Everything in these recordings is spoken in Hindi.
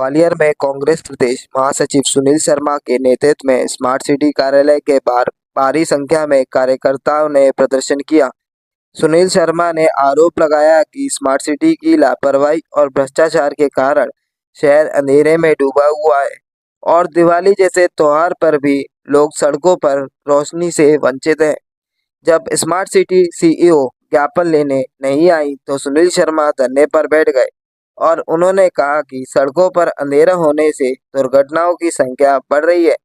ग्वालियर में कांग्रेस प्रदेश महासचिव सुनील शर्मा के नेतृत्व में स्मार्ट सिटी कार्यालय के बाहर भारी संख्या में कार्यकर्ताओं ने प्रदर्शन किया। सुनील शर्मा ने आरोप लगाया कि स्मार्ट सिटी की लापरवाही और भ्रष्टाचार के कारण शहर अंधेरे में डूबा हुआ है और दिवाली जैसे त्योहार पर भी लोग सड़कों पर रोशनी से वंचित हैं। जब स्मार्ट सिटी सीईओ ज्ञापन लेने नहीं आई तो सुनील शर्मा धरने पर बैठ गए और उन्होंने कहा कि सड़कों पर अंधेरा होने से दुर्घटनाओं की संख्या बढ़ रही है।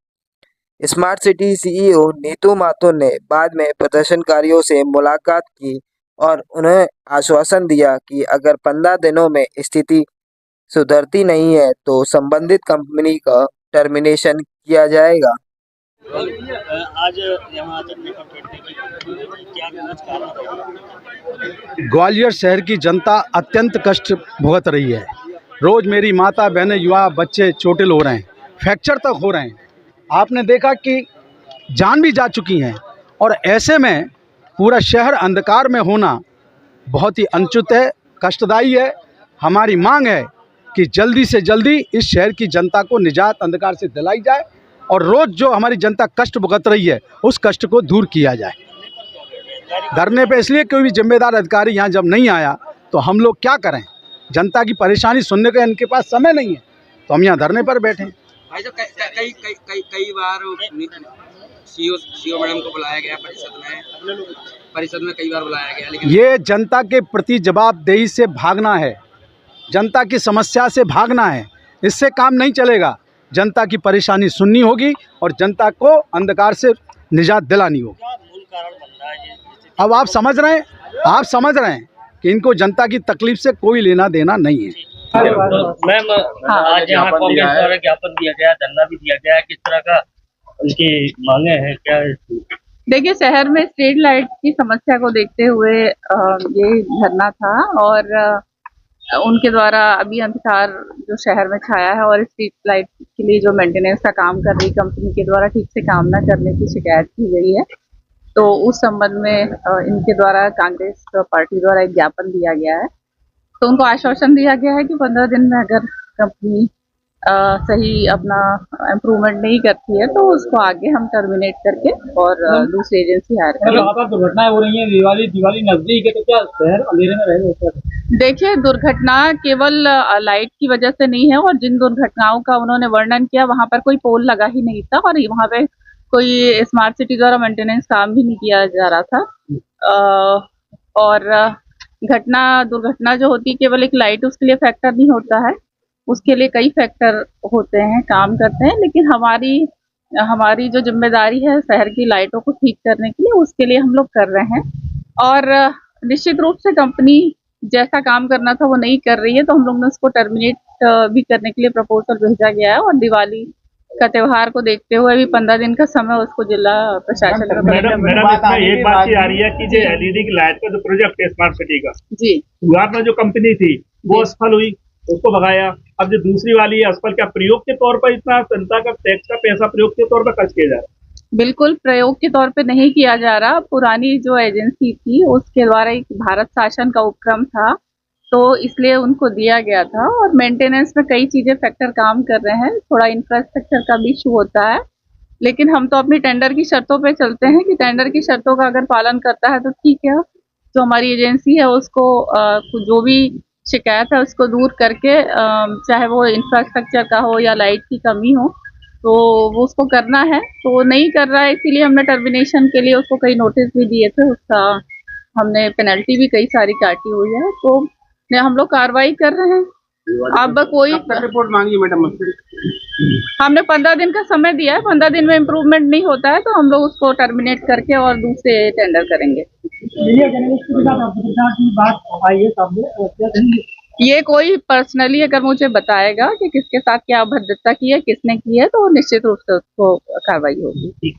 Smart city CEO Neetu Mathur ने बाद में प्रदर्शनकारियों से मुलाकात की और उन्हें आश्वासन दिया कि अगर 15 दिनों में स्थिति सुधरती नहीं है तो संबंधित कंपनी का टर्मिनेशन किया जाएगा। आज यहाँ क्या ग्वालियर शहर की जनता अत्यंत कष्ट भुगत रही है। रोज़ मेरी माता बहनें युवा बच्चे चोटिल हो रहे हैं, फ्रैक्चर तक हो रहे हैं। आपने देखा कि जान भी जा चुकी हैं और ऐसे में पूरा शहर अंधकार में होना बहुत ही अनुचित है, कष्टदायी है। हमारी मांग है कि जल्दी से जल्दी इस शहर की जनता को निजात अंधकार से दिलाई जाए और रोज़ जो हमारी जनता कष्ट भुगत रही है उस कष्ट को दूर किया जाए। धरने पे इसलिए कोई भी जिम्मेदार अधिकारी यहाँ जब नहीं आया तो हम लोग क्या करें? जनता की परेशानी सुनने का इनके पास समय नहीं है तो हम यहाँ धरने पर बैठे हैं। भाई साहब कई बार सीओ मैडम को बुलाया गया परिषद में कई बार बुलाया गया, लेकिन ये जनता के प्रति जवाबदेही से भागना है, जनता की समस्या से भागना है। इससे काम नहीं चलेगा। जनता की परेशानी सुननी होगी और जनता को अंधकार से निजात दिलानी होगी। मूल कारण बन रहा है अब आप समझ रहे हैं कि इनको जनता की तकलीफ से कोई लेना देना नहीं है। तो मैम आज यहाँ कांग्रेस द्वारा ज्ञापन दिया गया, धरना भी दिया गया, किस तरह का उनकी मांगे हैं क्या? देखिए, शहर में स्ट्रीट लाइट की समस्या को देखते हुए ये धरना था और उनके द्वारा अभी अंधकार जो शहर में छाया है और स्ट्रीट लाइट के लिए जो मेंटेनेंस का काम कर रही कंपनी के द्वारा ठीक से काम न करने की शिकायत की गई है। तो उस संबंध में इनके द्वारा कांग्रेस पार्टी द्वारा एक ज्ञापन दिया गया है। तो उनको आश्वासन दिया गया है कि 15 दिन में अगर कंपनी सही अपना इम्प्रूवमेंट नहीं करती है तो उसको आगे हम टर्मिनेट करके और दूसरी एजेंसी हायर करेंगे। लगातार दुर्घटनाएं हो रही हैं, दिवाली नजदीक है, तो क्या शहर अंधेरे में रहेगा? देखिए, दुर्घटना केवल लाइट की वजह से नहीं है और जिन दुर्घटनाओं का उन्होंने वर्णन किया वहां पर कोई पोल लगा ही नहीं था और वहां पे कोई स्मार्ट सिटी द्वारा मेंटेनेंस काम भी नहीं किया जा रहा था। और दुर्घटना जो होती है केवल एक लाइट उसके लिए फैक्टर नहीं होता है, उसके लिए कई फैक्टर होते हैं, काम करते हैं। लेकिन हमारी जो जिम्मेदारी है शहर की लाइटों को ठीक करने के लिए, उसके लिए हम लोग कर रहे हैं। और निश्चित रूप से कंपनी जैसा काम करना था वो नहीं कर रही है तो हम लोग ने उसको टर्मिनेट भी करने के लिए प्रपोजल भेजा गया है और दिवाली का त्योहार को देखते हुए भी 15 दिन का समय उसको जिला प्रशासन में मैडम एक बात ये आ रही है कि जो एलईडी की लाइट का जो प्रोजेक्ट है स्मार्ट सिटी का जी, शुरुआत में जो कंपनी थी वो असफल हुई, उसको भगाया। अब जो दूसरी वाली है असफल, क्या प्रयोग के तौर पर इतना जनता का टैक्स का पैसा प्रयोग के तौर पर खर्च किया जा रहा है? बिल्कुल प्रयोग के तौर पे नहीं किया जा रहा। पुरानी जो एजेंसी थी उसके द्वारा एक भारत शासन का उपक्रम था तो इसलिए उनको दिया गया था और मेंटेनेंस में कई चीजें फैक्टर काम कर रहे हैं। थोड़ा इंफ्रास्ट्रक्चर का भी इशू होता है, लेकिन हम तो अपनी टेंडर की शर्तों पे चलते हैं कि टेंडर की शर्तों का अगर पालन करता है तो ठीक है। जो हमारी एजेंसी है उसको जो भी शिकायत है उसको दूर करके चाहे वो इंफ्रास्ट्रक्चर का हो या लाइट की कमी हो तो वो उसको करना है, तो वो नहीं कर रहा है। इसीलिए हमने टर्मिनेशन के लिए उसको कई नोटिस भी दिए थे, उसका हमने पेनल्टी भी कई सारी काटी हुई है। तो हम लोग कार्रवाई कर रहे हैं। अब कोई रिपोर्ट मांगी मैडम? हमने 15 दिन का समय दिया है, 15 दिन में इम्प्रूवमेंट नहीं होता है तो हम लोग उसको टर्मिनेट करके और दूसरे टेंडर करेंगे। ये कोई पर्सनली अगर मुझे बताएगा कि किसके साथ क्या अभद्रता की है, किसने की है, तो निश्चित रूप से उसको कार्रवाई होगी।